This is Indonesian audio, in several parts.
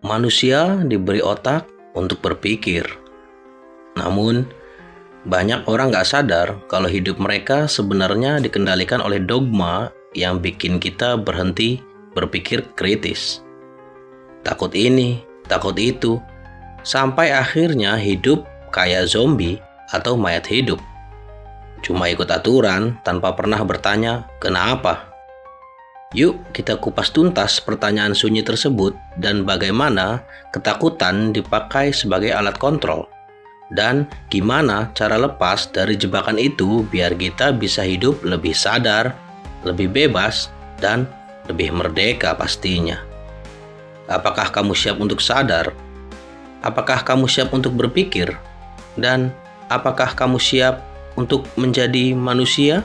Manusia diberi otak untuk berpikir. Namun, banyak orang nggak sadar kalau hidup mereka sebenarnya dikendalikan oleh dogma yang bikin kita berhenti berpikir kritis. Takut ini, takut itu, sampai akhirnya hidup kayak zombie atau mayat hidup. Cuma ikut aturan tanpa pernah bertanya kenapa. Yuk kita kupas tuntas pertanyaan sunyi tersebut dan bagaimana ketakutan dipakai sebagai alat kontrol. Dan gimana cara lepas dari jebakan itu biar kita bisa hidup lebih sadar, lebih bebas, dan lebih merdeka pastinya. Apakah kamu siap untuk sadar? Apakah kamu siap untuk berpikir? Dan apakah kamu siap untuk menjadi manusia?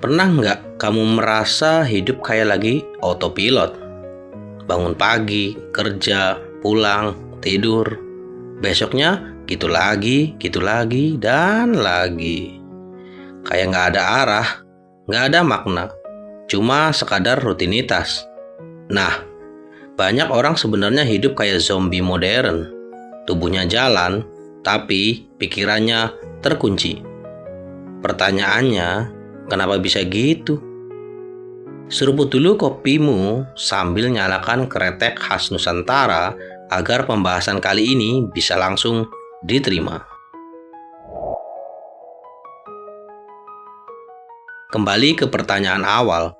Pernah nggak kamu merasa hidup kayak lagi autopilot? Bangun pagi, kerja, pulang, tidur. Besoknya gitu lagi, dan lagi. Kayak nggak ada arah, nggak ada makna. Cuma sekadar rutinitas. Nah, banyak orang sebenarnya hidup kayak zombie modern. Tubuhnya jalan, tapi pikirannya terkunci. Pertanyaannya, kenapa bisa gitu? Seruput dulu kopimu sambil nyalakan kretek khas Nusantara agar pembahasan kali ini bisa langsung diterima. Kembali ke pertanyaan awal,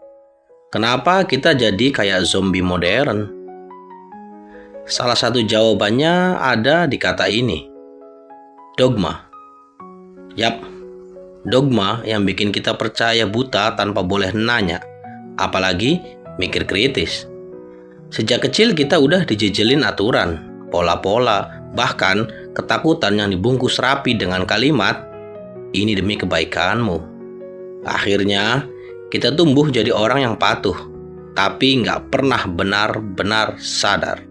kenapa kita jadi kayak zombie modern? Salah satu jawabannya ada di kata ini, dogma. Yap, dogma yang bikin kita percaya buta tanpa boleh nanya, apalagi mikir kritis. Sejak kecil kita udah dijejelin aturan, pola-pola, bahkan ketakutan yang dibungkus rapi dengan kalimat, ini demi kebaikanmu. Akhirnya, kita tumbuh jadi orang yang patuh, tapi nggak pernah benar-benar sadar.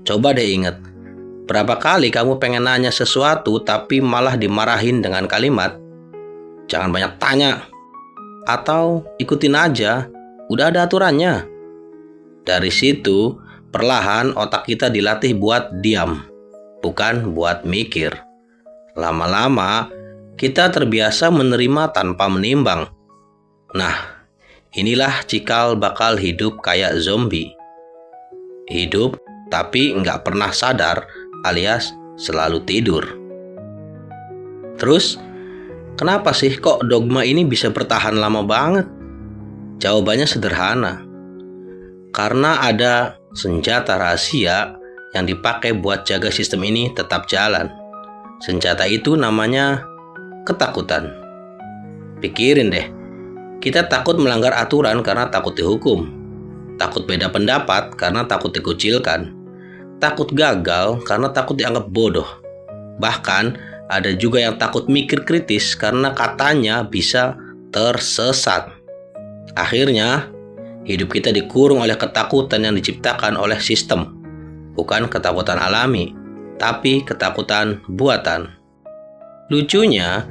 Coba deh ingat, berapa kali kamu pengen nanya sesuatu tapi malah dimarahin dengan kalimat, jangan banyak tanya, atau ikutin aja, udah ada aturannya. Dari situ, perlahan otak kita dilatih buat diam, bukan buat mikir. Lama-lama, kita terbiasa menerima tanpa menimbang. Nah, inilah cikal bakal hidup kayak zombie. Hidup tapi nggak pernah sadar alias selalu tidur. Terus, kenapa sih kok dogma ini bisa bertahan lama banget? Jawabannya sederhana. Karena ada senjata rahasia yang dipakai buat jaga sistem ini tetap jalan. Senjata itu namanya ketakutan. Pikirin deh, kita takut melanggar aturan karena takut dihukum. Takut beda pendapat karena takut dikucilkan. Takut gagal karena takut dianggap bodoh. Bahkan ada juga yang takut mikir kritis karena katanya bisa tersesat. Akhirnya, hidup kita dikurung oleh ketakutan yang diciptakan oleh sistem. Bukan ketakutan alami, tapi ketakutan buatan. Lucunya,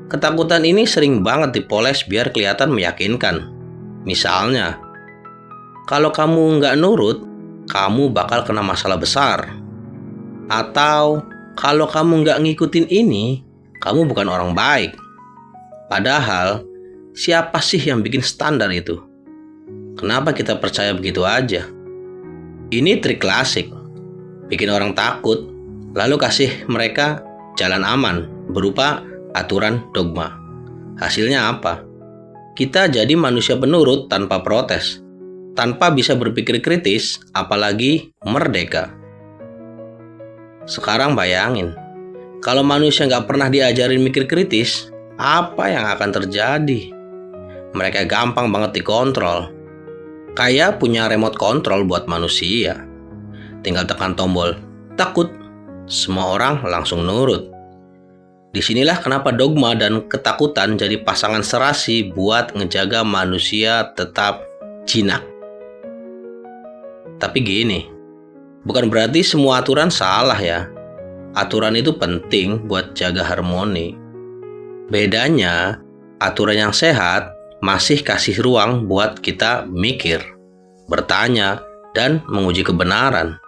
ketakutan ini sering banget dipoles biar kelihatan meyakinkan. Misalnya, kalau kamu nggak nurut, kamu bakal kena masalah besar. Atau, kalau kamu nggak ngikutin ini, kamu bukan orang baik. Padahal, siapa sih yang bikin standar itu? Kenapa kita percaya begitu aja? Ini trik klasik. Bikin orang takut, lalu kasih mereka jalan aman berupa aturan dogma. Hasilnya apa? Kita jadi manusia penurut tanpa protes, tanpa bisa berpikir kritis, apalagi merdeka. Sekarang bayangin, kalau manusia nggak pernah diajarin mikir kritis, apa yang akan terjadi? Mereka gampang banget dikontrol. Kayak punya remote control buat manusia. Tinggal tekan tombol takut, semua orang langsung nurut. Disinilah kenapa dogma dan ketakutan jadi pasangan serasi buat ngejaga manusia tetap jinak. Tapi gini, bukan berarti semua aturan salah ya. Aturan itu penting buat jaga harmoni. Bedanya, aturan yang sehat masih kasih ruang buat kita mikir, bertanya, dan menguji kebenaran.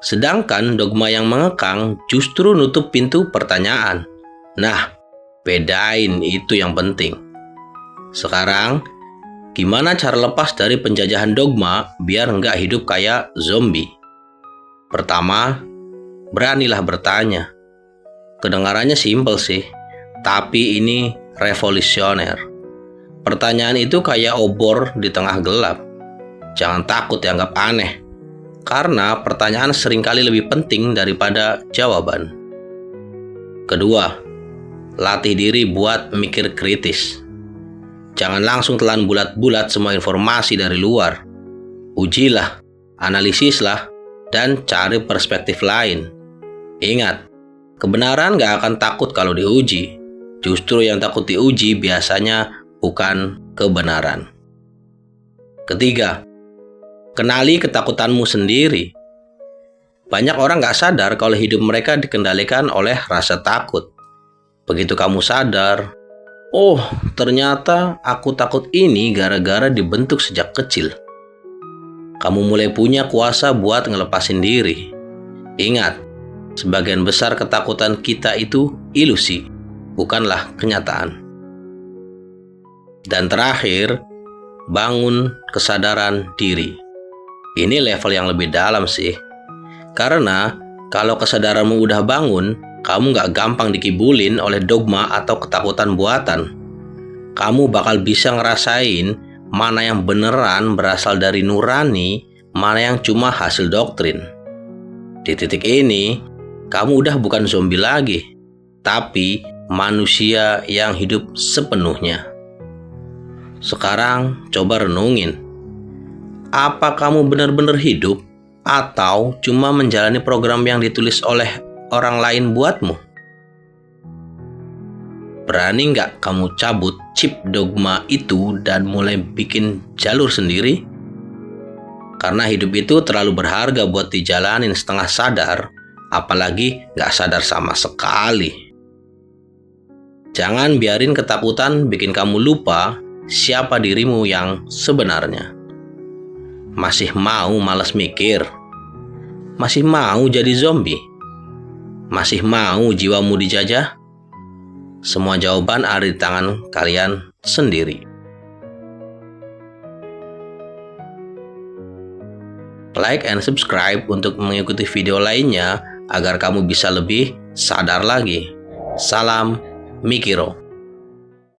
Sedangkan dogma yang mengekang justru nutup pintu pertanyaan. Nah, bedain itu yang penting. Sekarang, gimana cara lepas dari penjajahan dogma biar nggak hidup kayak zombie? Pertama, beranilah bertanya. Kedengarannya simpel sih, tapi ini revolusioner. Pertanyaan itu kayak obor di tengah gelap. Jangan takut dianggap aneh, karena pertanyaan seringkali lebih penting daripada jawaban. Kedua, latih diri buat mikir kritis. Jangan langsung telan bulat-bulat semua informasi dari luar. Ujilah, analisislah, dan cari perspektif lain. Ingat, kebenaran gak akan takut kalau diuji. Justru yang takut diuji biasanya bukan kebenaran. Ketiga, kenali ketakutanmu sendiri. Banyak orang gak sadar kalau hidup mereka dikendalikan oleh rasa takut. Begitu kamu sadar, oh ternyata aku takut ini gara-gara dibentuk sejak kecil. Kamu mulai punya kuasa buat ngelepasin diri. Ingat, sebagian besar ketakutan kita itu ilusi, bukanlah kenyataan. Dan terakhir, bangun kesadaran diri. Ini level yang lebih dalam sih. Karena kalau kesadaranmu udah bangun, kamu gak gampang dikibulin oleh dogma atau ketakutan buatan. Kamu bakal bisa ngerasain mana yang beneran berasal dari nurani, mana yang cuma hasil doktrin. Di titik ini, kamu udah bukan zombie lagi, tapi manusia yang hidup sepenuhnya. Sekarang coba renungin, apa kamu benar-benar hidup atau cuma menjalani program yang ditulis oleh orang lain buatmu? Berani nggak kamu cabut chip dogma itu dan mulai bikin jalur sendiri? Karena hidup itu terlalu berharga buat dijalanin setengah sadar, apalagi nggak sadar sama sekali. Jangan biarin ketakutan bikin kamu lupa siapa dirimu yang sebenarnya. Masih mau malas mikir? Masih mau jadi zombie? Masih mau jiwamu dijajah? Semua jawaban ada di tangan kalian sendiri. Like and subscribe untuk mengikuti video lainnya agar kamu bisa lebih sadar lagi. Salam Mikiro.